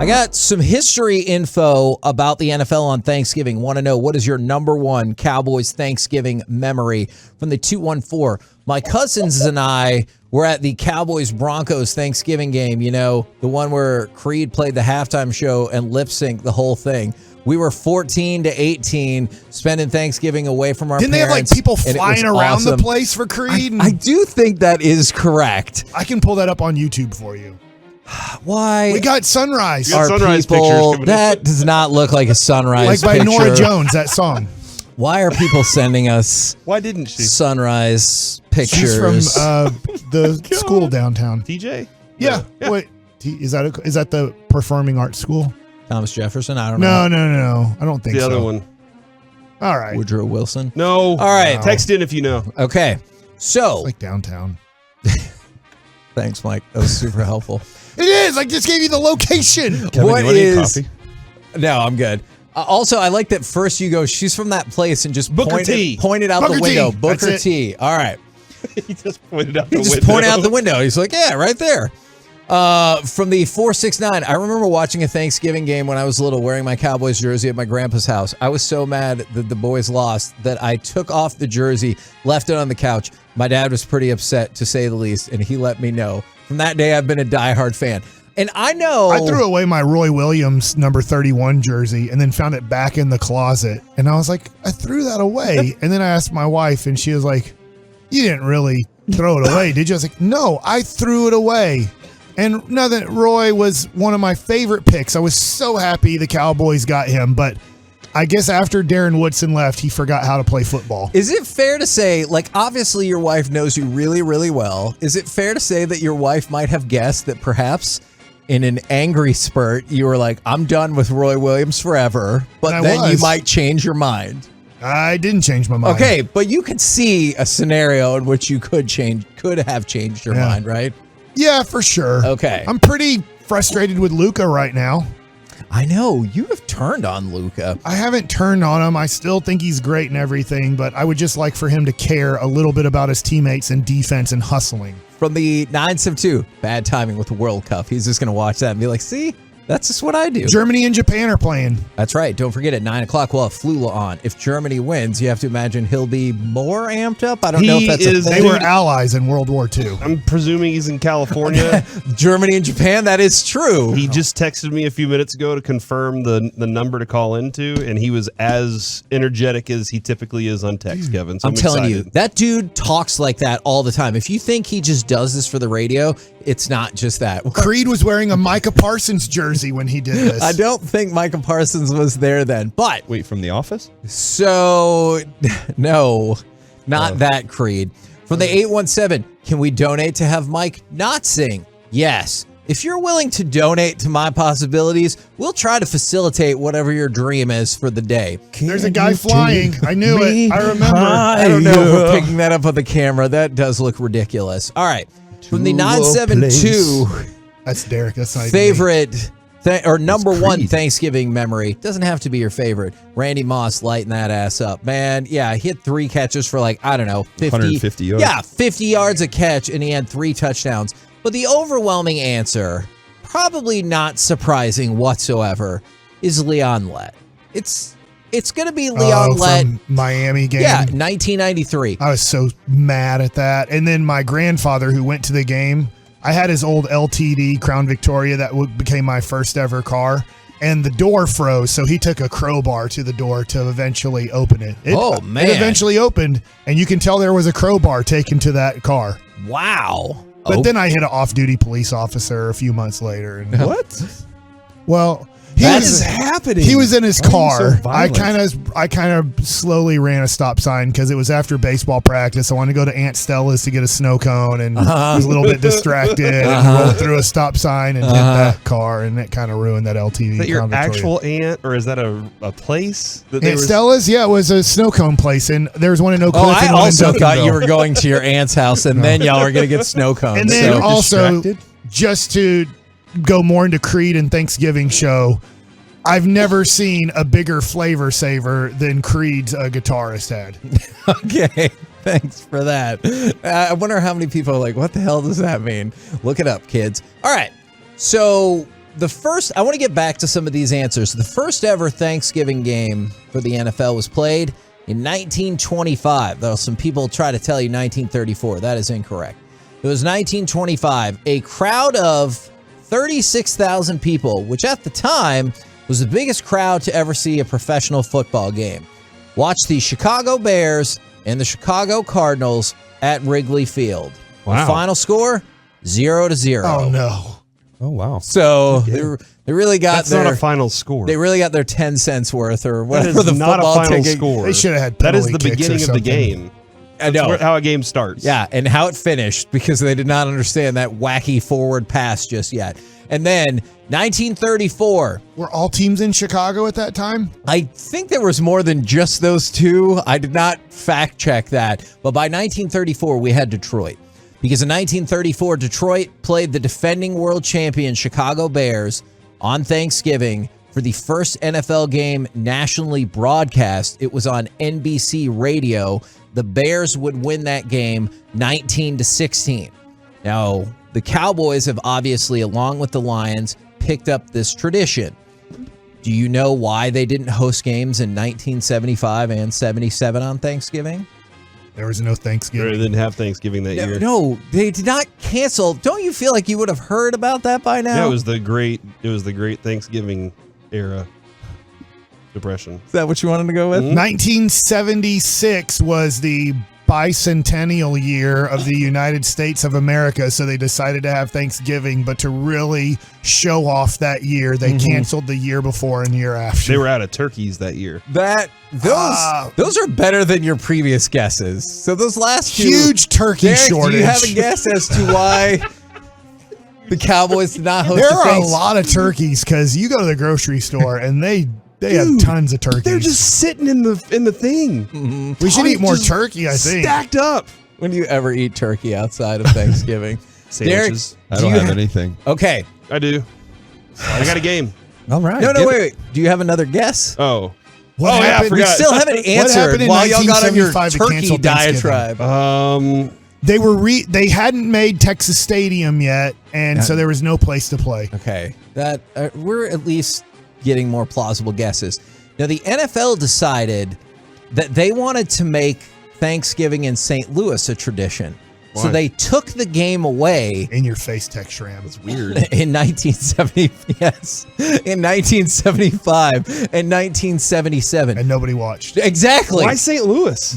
I got some history info about the NFL on Thanksgiving. Want to know what is your number one Cowboys Thanksgiving memory from the 214? My cousins and I were at the Cowboys Broncos Thanksgiving game, you know, the one where Creed played the halftime show and lip synced the whole thing. We were 14 to 18, spending Thanksgiving away from our parents. Didn't they have like people flying around the place for Creed? I do think that is correct. I can pull that up on YouTube for you. Why? We got sunrise. We got sunrise pictures. That does not look like a sunrise like by picture. Norah Jones, that song. Why are people sending us Why didn't she? sunrise pictures? She's from the school downtown. TJ? Yeah. Wait, is that the performing arts school? Thomas Jefferson? I don't know. No. I don't think so. The other one. All right. Woodrow Wilson? No. All right. Text in if you know. Okay. So. It's like downtown. Thanks, Mike. That was super helpful. It is. I just gave you the location. Kevin, What you want any is? coffee? No, I'm good. Also, I like that first you go, she's from that place, and just Booker T. pointed out Booker the window. T. Booker That's T. All right. He just pointed out He the just window. pointed out the window. He's like, yeah, right there. From the 469, I remember watching a Thanksgiving game when I was little, wearing my Cowboys jersey at my grandpa's house. I was so mad that the boys lost that I took off the jersey, left it on the couch. My dad was pretty upset, to say the least, and he let me know. From that day, I've been a diehard fan. And I know... I threw away my Roy Williams number 31 jersey and then found it back in the closet. And I was like, I threw that away. And then I asked my wife, and she was like, you didn't really throw it away, did you? I was like, no, I threw it away. And now that Roy was one of my favorite picks, I was so happy the Cowboys got him. But I guess after Darren Woodson left, he forgot how to play football. Is it fair to say, like, obviously your wife knows you really, really well. Is it fair to say that your wife might have guessed that perhaps in an angry spurt, you were like, I'm done with Roy Williams forever, but then you might change your mind? I didn't change my mind. Okay, but you could see a scenario in which you could have changed your mind, right? Yeah, for sure. Okay. I'm pretty frustrated with Luka right now. I know. You have turned on Luka. I haven't turned on him. I still think he's great and everything, but I would just like for him to care a little bit about his teammates and defense and hustling. From the 972, bad timing with the World Cup. He's just going to watch that and be like, see, that's just what I do. Germany and Japan are playing. That's right. Don't forget at 9 o'clock, we'll have Flula on. If Germany wins, you have to imagine he'll be more amped up. I don't know if that's a thing. They were allies in World War II. I'm presuming he's in California. Germany and Japan, that is true. He just texted me a few minutes ago to confirm the number to call into, and he was as energetic as he typically is on text, Kevin. So I'm telling excited. you, that dude talks like that all the time. If you think he just does this for the radio, it's not just that. Creed was wearing a Micah Parsons jersey when he did this. I don't think Micah Parsons was there then, but... Wait, from The Office? So, no, not that Creed. From the 817, can we donate to have Mike not sing? Yes. If you're willing to donate to my possibilities, we'll try to facilitate whatever your dream is for the day. There's a guy flying. I knew it. I remember. I don't know if we're picking that up on the camera. That does look ridiculous. All right. From the 972, that's Derek. That's not favorite number one Creed. Thanksgiving memory. Doesn't have to be your favorite. Randy Moss lighting that ass up, man. Yeah, he hit 3 catches for 50, 150 yards. Yeah, 50 yards a catch, and he had 3 touchdowns. But the overwhelming answer, probably not surprising whatsoever, is Leon Lett. It's going to be Leon Lett. From Miami game. Yeah, 1993. I was so mad at that. And then my grandfather who went to the game, I had his old LTD Crown Victoria that became my first ever car. And the door froze, so he took a crowbar to the door to eventually open it. It eventually opened, and you can tell there was a crowbar taken to that car. Wow. But then I hit an off-duty police officer a few months later. And What? Well, What is happening? He was in his car. Why are you so violent? I kind of slowly ran a stop sign because it was after baseball practice. I wanted to go to Aunt Stella's to get a snow cone, and I was a little bit distracted and rolled through a stop sign and hit that car, and it kind of ruined that LTV. Is that your Crown Victoria. actual aunt, or is that a place? That Aunt Stella's? Yeah, it was a snow cone place, and there was one in Oak Cliff. I and one in also thought you Duncanville. were going to your aunt's house, and then y'all were going to get snow cones. And then so. also, distracted? just to go more into Creed and Thanksgiving show, I've never seen a bigger flavor saver than Creed's guitarist had. Okay, thanks for that. I wonder how many people are like, what the hell does that mean? Look it up, kids. All right, so the first, I want to get back to some of these answers. The first ever Thanksgiving game for the NFL was played in 1925. Though some people try to tell you 1934. That is incorrect. It was 1925. A crowd of 36,000 people, which at the time was the biggest crowd to ever see a professional football game, watched the Chicago Bears and the Chicago Cardinals at Wrigley Field. Wow. The final score, 0-0. Oh no. Oh, wow. So they really got That's their not a final score. they really got their 10 cents worth or That whatever is the not a football final ticket. score. They should have had That is the penalty kicks or beginning of the something. game. I know. That's how a game starts. Yeah, and how it finished because they did not understand that wacky forward pass just yet. And then 1934. Were all teams in Chicago at that time? I think there was more than just those two. I did not fact check that. But by 1934, we had Detroit. Because in 1934, Detroit played the defending world champion Chicago Bears on Thanksgiving for the first NFL game nationally broadcast. It was on NBC radio. The Bears would win that game 19-16. Now, the Cowboys have obviously, along with the Lions, picked up this tradition. Do you know why they didn't host games in 1975 and 77 on Thanksgiving? There was no They Thanksgiving. didn't have Thanksgiving that year. No, they did not cancel. Don't you feel like you would have heard about that by now? Yeah, it was the great Thanksgiving era depression. Is that what you wanted to go with? 1976 was the bicentennial year of the United States of America, so they decided to have Thanksgiving, but to really show off that year, they canceled the year before and year after. They were out of turkeys that year. Those are better than your previous guesses. So those last two, Huge turkey Derek, shortage. do you have a guess as to why the Cowboys did not host There the are a Thanksgiving? lot of turkeys because you go to the grocery store and they have tons of turkeys. They're just sitting in the thing. we should eat more Just turkey, I think. Stacked up. When do you ever eat turkey outside of Thanksgiving? Sandwiches. I do don't you have ha- anything. Okay. I do. I got a game. All right. No, wait. Do you have another guess? Oh. What Oh, yeah, I happened? We forgot. still haven't answered happened in while y'all got on your 1975 to turkey cancel Thanksgiving? diatribe. They hadn't made Texas Stadium yet, and so there was no place to play. Okay, that we're at least getting more plausible guesses. Now, the NFL decided that they wanted to make Thanksgiving in St. Louis a tradition. So Why? they took the game away In your face, Tech Shram. It's Weird. in 1975 and 1977. and nobody watched. Exactly. Why St. Louis? It's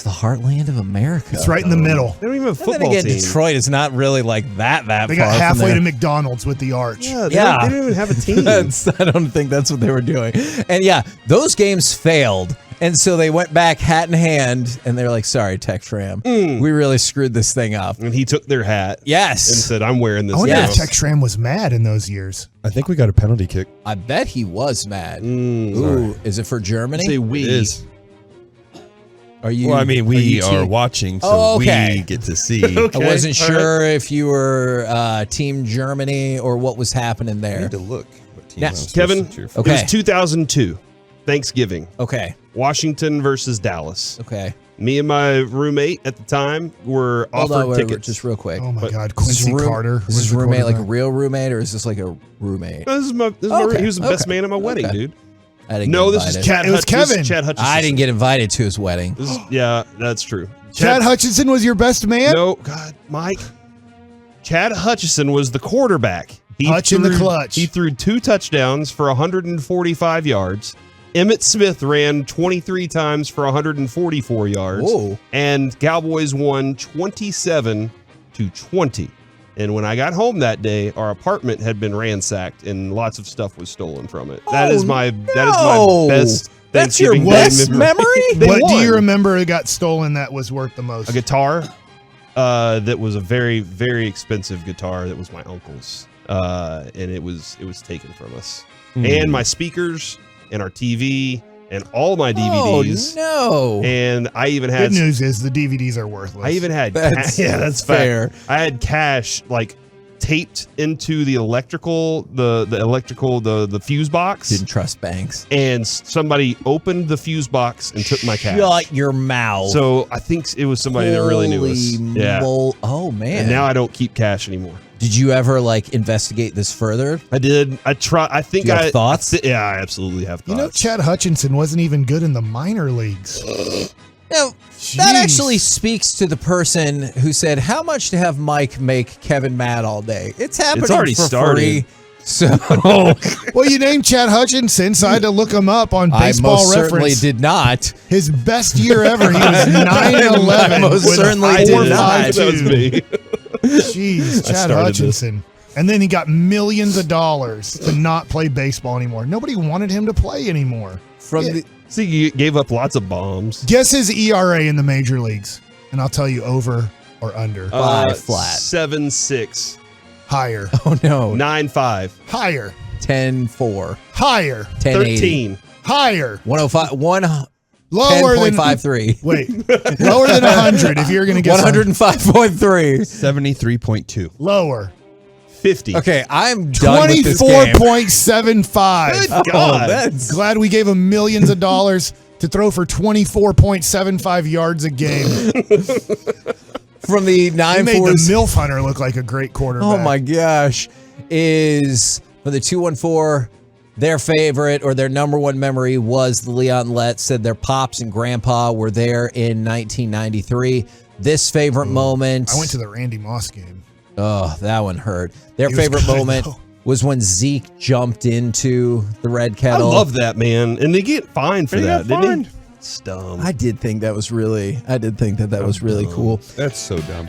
the heartland of America. It's right in the middle. They don't even have a And then football again, team. Detroit is not really like that They far got from halfway there. to McDonald's with the arch. Yeah, Yeah. They don't even have a team. I don't think that's what they were doing. And yeah, those games failed. And so they went back hat in hand and they're like, sorry, Tech Shram. We really screwed this thing up. And he took their hat Yes. and said, I'm wearing this I wonder now. if Tech Shram was mad in those years. I think we got a penalty kick. I bet he was mad. Ooh, is it for Germany? Say we. It is. Are you? Well, I mean, we are team- watching, so Oh, okay. we get to see. I wasn't all right. sure if you were Team Germany or what was happening I there. need to look. What team Now, I'm supposed Kevin, to cheer for. Okay. It was 2002, Thanksgiving, Okay. Washington versus Dallas. Okay. Me and my roommate at the time were Hold offered on, wait, tickets. just real quick. Oh my But God, Is this Quincy Carter. Is was this the roommate like a quarterback. real roommate or is this like a roommate? This is my Okay, he was the best okay, man at my wedding, okay. dude. I didn't No, get this is invited. Chad. It was This is Kevin. Chad Hutchison. I didn't get invited to his wedding. This is, yeah, that's true. Chad Hutchinson was your best man? No, God, Mike. Chad Hutchison was the quarterback. Hutch in the clutch. He threw 2 touchdowns for 145 yards. Emmett Smith ran 23 times for 144 yards. Whoa. And Cowboys won 27-20. And when I got home that day, our apartment had been ransacked and lots of stuff was stolen from it. That is my best That's your Thanksgiving best day memory? They What do you won. remember that got stolen that was worth the most? A guitar that was a very, very expensive guitar that was my uncle's. And it was taken from us. And my speakers and our TV and all my DVDs. Oh, no. And I even had Good news is the DVDs are worthless. I even had That's- yeah, that's that's fact. fair. I had cash like taped into the electrical the fuse box. Didn't trust banks. And somebody opened the fuse box and took my cash. Shut your mouth. So I think it was somebody that really knew us. Holy Yeah. Oh, man. And now I don't keep cash anymore. Did you ever like investigate this further? I did. I think Do you have thoughts? Yeah, I absolutely have thoughts. You know, Chad Hutchinson wasn't even good in the minor leagues. Now, Jeez. that actually speaks to the person who said, how much to have Mike make Kevin mad all day? It's happening It's already for started. free. So Well, you named Chad Hutchinson, so I had to look him up on I Baseball most certainly Reference. did not. His best year ever, he was 9-11. I most with a certainly did 4.52. not. That was me. Jeez, Chad started Hutchinson. And then he got millions of dollars to not play baseball anymore. Nobody wanted him to play anymore. From Yeah. the See, you gave up lots of bombs. Guess his ERA in the major leagues, and I'll tell you over or under. Five flat. 7.6, Higher. oh no, 9.5, Higher. 10-4, Higher. 10-80, 13. Higher. 105, Lower than 10.53, Wait. Lower than 100 if you're going to get 105.3. 73.2. Lower. 50. Okay, I'm done with this game. 24.75. Good Oh, God. that's Glad we gave him millions of dollars to throw for 24.75 yards a game. from the He nine made the fours. MILF Hunter look like a great quarterback. Oh my gosh, is for the 214. Their favorite or their number one memory was the Leon Lett. Said their pops and grandpa were there in 1993. This favorite moment. I went to the Randy Moss game. Oh, that one hurt. Their He was favorite good, moment though. was when Zeke jumped into the red I kettle. love that, man. And they get fined for They that, got didn't fined. he? It's dumb. I did think that was really. I did think that was really cool. That's so dumb.